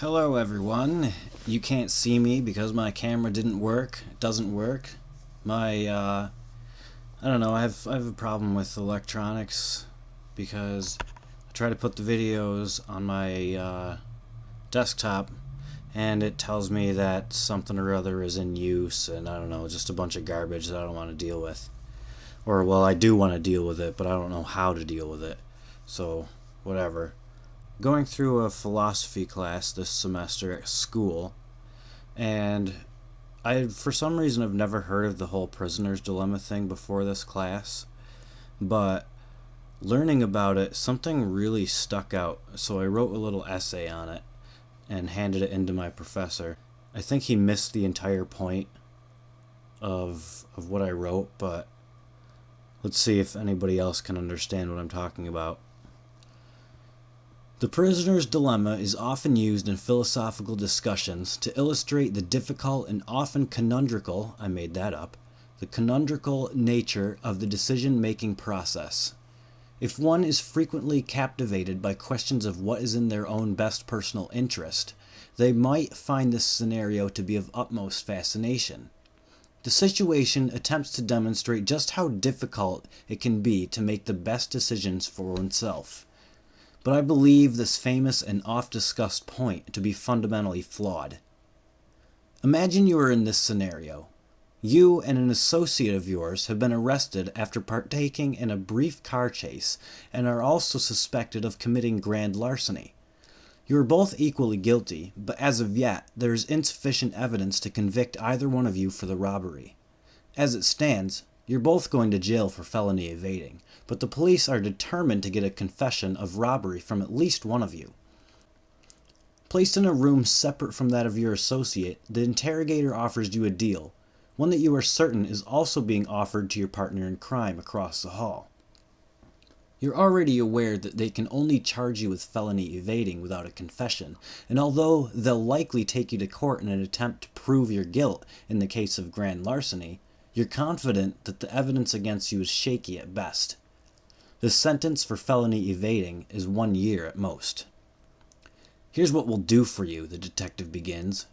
Hello everyone. You can't see me because my camera didn't work. It doesn't work. I don't know, I have a problem with electronics because I try to put the videos on my desktop and it tells me that something or other is in use, and I don't know, just a bunch of garbage that I don't want to deal with. Or, well, I do want to deal with it, but I don't know how to deal with it. So, whatever. Going through a philosophy class this semester at school, and I, for some reason, have never heard of the whole prisoner's dilemma thing before this class, but learning about it, something really stuck out, so I wrote a little essay on it and handed it in to my professor. I think he missed the entire point of what I wrote, but let's see if anybody else can understand what I'm talking about. The prisoner's dilemma is often used in philosophical discussions to illustrate the difficult and often conundrical, I made that up, the conundrical nature of the decision-making process. If one is frequently captivated by questions of what is in their own best personal interest, they might find this scenario to be of utmost fascination. The situation attempts to demonstrate just how difficult it can be to make the best decisions for oneself. But I believe this famous and oft-discussed point to be fundamentally flawed. Imagine you are in this scenario. You and an associate of yours have been arrested after partaking in a brief car chase and are also suspected of committing grand larceny. You are both equally guilty, but as of yet, there is insufficient evidence to convict either one of you for the robbery. As it stands, you're both going to jail for felony evading, but the police are determined to get a confession of robbery from at least one of you. Placed in a room separate from that of your associate, the interrogator offers you a deal, one that you are certain is also being offered to your partner in crime across the hall. You're already aware that they can only charge you with felony evading without a confession, and although they'll likely take you to court in an attempt to prove your guilt in the case of grand larceny, you're confident that the evidence against you is shaky at best. The sentence for felony evading is 1 year at most. Here's what we'll do for you, the detective begins.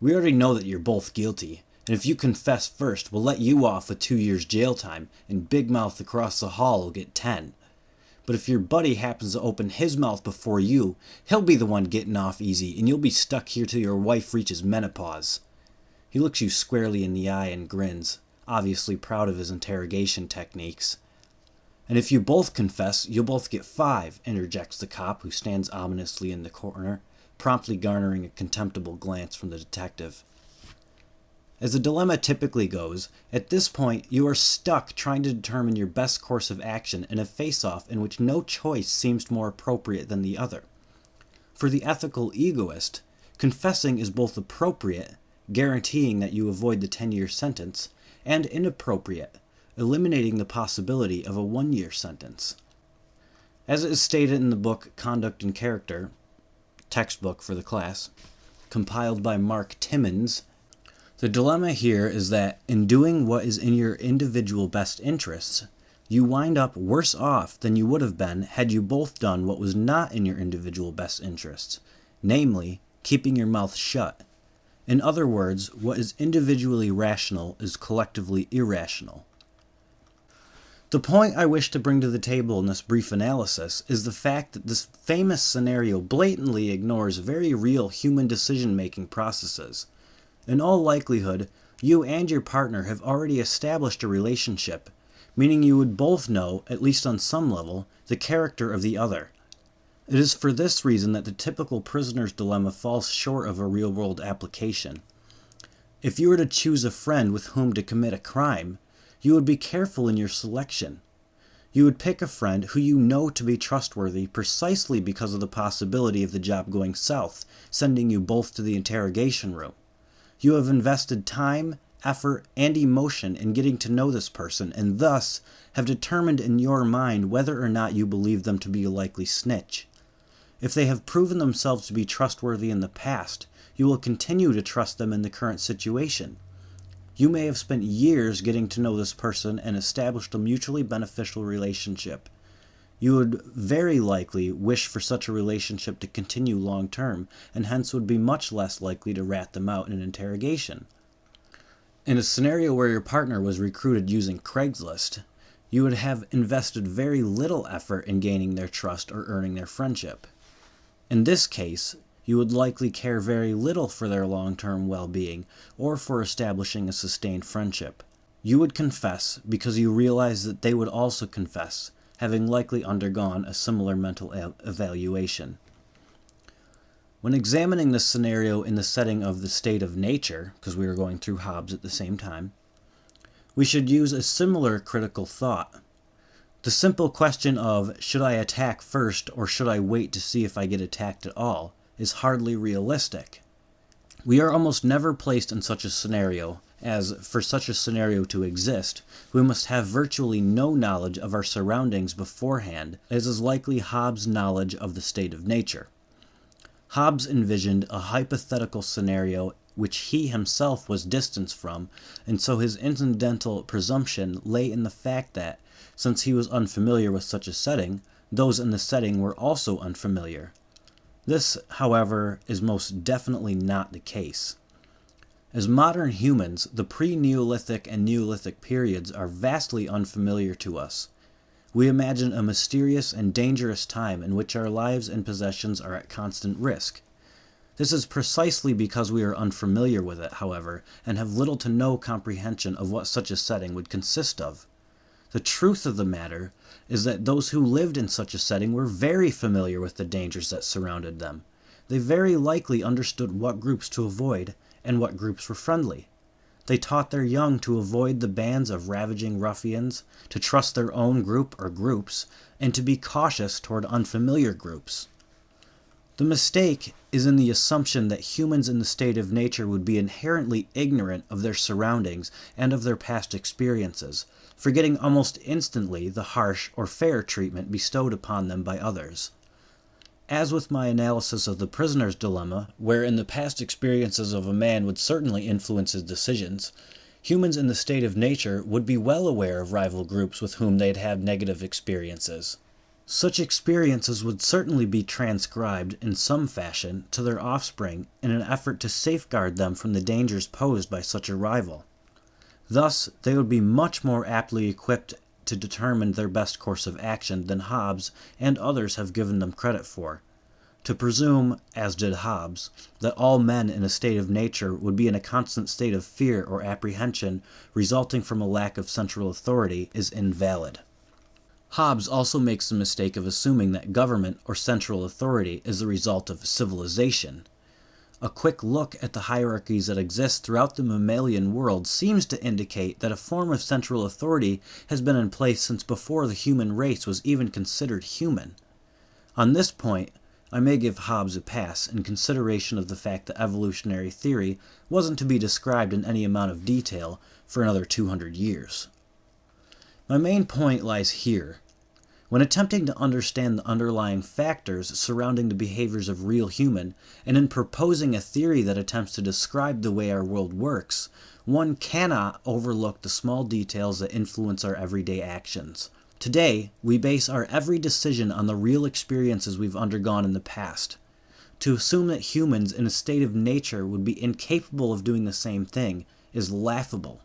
We already know that you're both guilty, and if you confess first, we'll let you off with 2 years jail time, and Big Mouth across the hall will get 10. But if your buddy happens to open his mouth before you, he'll be the one getting off easy, and you'll be stuck here till your wife reaches menopause. He looks you squarely in the eye and grins, obviously proud of his interrogation techniques. And if you both confess, you'll both get 5, interjects the cop who stands ominously in the corner, promptly garnering a contemptible glance from the detective. As the dilemma typically goes, at this point you are stuck trying to determine your best course of action in a face-off in which no choice seems more appropriate than the other. For the ethical egoist, confessing is both appropriate, guaranteeing that you avoid the 10-year sentence, and inappropriate, eliminating the possibility of a 1-year sentence. As it is stated in the book Conduct and Character, textbook for the class, compiled by Mark Timmons, the dilemma here is that in doing what is in your individual best interests, you wind up worse off than you would have been had you both done what was not in your individual best interests, namely, keeping your mouth shut. In other words, what is individually rational is collectively irrational. The point I wish to bring to the table in this brief analysis is the fact that this famous scenario blatantly ignores very real human decision-making processes. In all likelihood, you and your partner have already established a relationship, meaning you would both know, at least on some level, the character of the other. It is for this reason that the typical prisoner's dilemma falls short of a real-world application. If you were to choose a friend with whom to commit a crime, you would be careful in your selection. You would pick a friend who you know to be trustworthy precisely because of the possibility of the job going south, sending you both to the interrogation room. You have invested time, effort, and emotion in getting to know this person, and thus have determined in your mind whether or not you believe them to be a likely snitch. If they have proven themselves to be trustworthy in the past, you will continue to trust them in the current situation. You may have spent years getting to know this person and established a mutually beneficial relationship. You would very likely wish for such a relationship to continue long term, and hence would be much less likely to rat them out in an interrogation. In a scenario where your partner was recruited using Craigslist, you would have invested very little effort in gaining their trust or earning their friendship. In this case, you would likely care very little for their long-term well-being or for establishing a sustained friendship. You would confess because you realize that they would also confess, having likely undergone a similar mental evaluation. When examining this scenario in the setting of the state of nature, because we were going through Hobbes at the same time, we should use a similar critical thought. The simple question of, should I attack first or should I wait to see if I get attacked at all, is hardly realistic. We are almost never placed in such a scenario, as for such a scenario to exist, we must have virtually no knowledge of our surroundings beforehand, as is likely Hobbes' knowledge of the state of nature. Hobbes envisioned a hypothetical scenario which he himself was distanced from, and so his incidental presumption lay in the fact that, since he was unfamiliar with such a setting, those in the setting were also unfamiliar. This, however, is most definitely not the case. As modern humans, the pre-Neolithic and Neolithic periods are vastly unfamiliar to us. We imagine a mysterious and dangerous time in which our lives and possessions are at constant risk. This is precisely because we are unfamiliar with it, however, and have little to no comprehension of what such a setting would consist of. The truth of the matter is that those who lived in such a setting were very familiar with the dangers that surrounded them. They very likely understood what groups to avoid and what groups were friendly. They taught their young to avoid the bands of ravaging ruffians, to trust their own group or groups, and to be cautious toward unfamiliar groups. The mistake is in the assumption that humans in the state of nature would be inherently ignorant of their surroundings and of their past experiences, forgetting almost instantly the harsh or fair treatment bestowed upon them by others. As with my analysis of the prisoner's dilemma, wherein the past experiences of a man would certainly influence his decisions, humans in the state of nature would be well aware of rival groups with whom they'd had negative experiences. Such experiences would certainly be transcribed in some fashion to their offspring in an effort to safeguard them from the dangers posed by such a rival. Thus, they would be much more aptly equipped to determine their best course of action than Hobbes and others have given them credit for. To presume, as did Hobbes, that all men in a state of nature would be in a constant state of fear or apprehension resulting from a lack of central authority is invalid. Hobbes also makes the mistake of assuming that government or central authority is the result of civilization. A quick look at the hierarchies that exist throughout the mammalian world seems to indicate that a form of central authority has been in place since before the human race was even considered human. On this point, I may give Hobbes a pass in consideration of the fact that evolutionary theory wasn't to be described in any amount of detail for another 200 years. My main point lies here. When attempting to understand the underlying factors surrounding the behaviors of real human, and in proposing a theory that attempts to describe the way our world works, one cannot overlook the small details that influence our everyday actions. Today, we base our every decision on the real experiences we've undergone in the past. To assume that humans in a state of nature would be incapable of doing the same thing is laughable.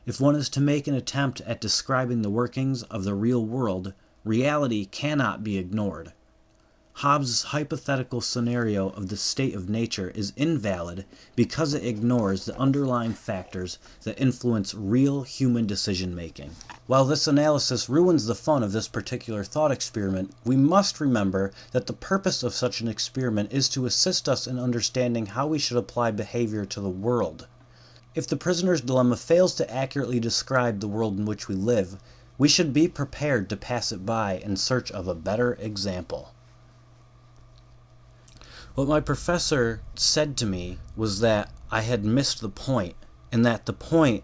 If one is to make an attempt at describing the workings of the real world, reality cannot be ignored. Hobbes' hypothetical scenario of the state of nature is invalid because it ignores the underlying factors that influence real human decision-making. While this analysis ruins the fun of this particular thought experiment, we must remember that the purpose of such an experiment is to assist us in understanding how we should apply behavior to the world. If the prisoner's dilemma fails to accurately describe the world in which we live, we should be prepared to pass it by in search of a better example. What my professor said to me was that I had missed the point, and that the point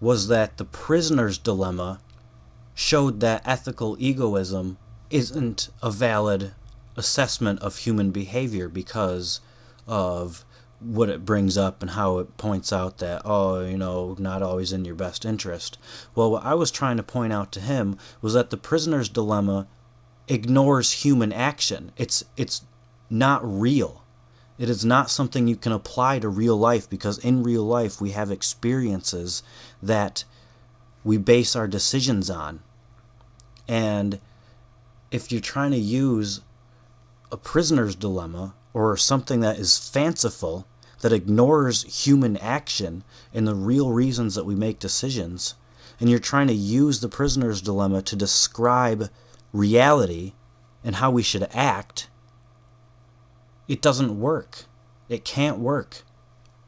was that the prisoner's dilemma showed that ethical egoism isn't a valid assessment of human behavior because of what it brings up and how it points out that, not always in your best interest. Well, what I was trying to point out to him was that the prisoner's dilemma ignores human action. It's not real. It is not something you can apply to real life, because in real life we have experiences that we base our decisions on. And if you're trying to use a prisoner's dilemma or something that is fanciful, that ignores human action and the real reasons that we make decisions, and you're trying to use the prisoner's dilemma to describe reality and how we should act, it doesn't work. It can't work.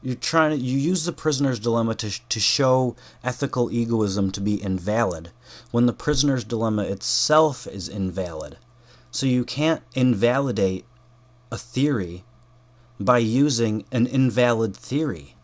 You use the prisoner's dilemma to show ethical egoism to be invalid, when the prisoner's dilemma itself is invalid. So you can't invalidate a theory by using an invalid theory.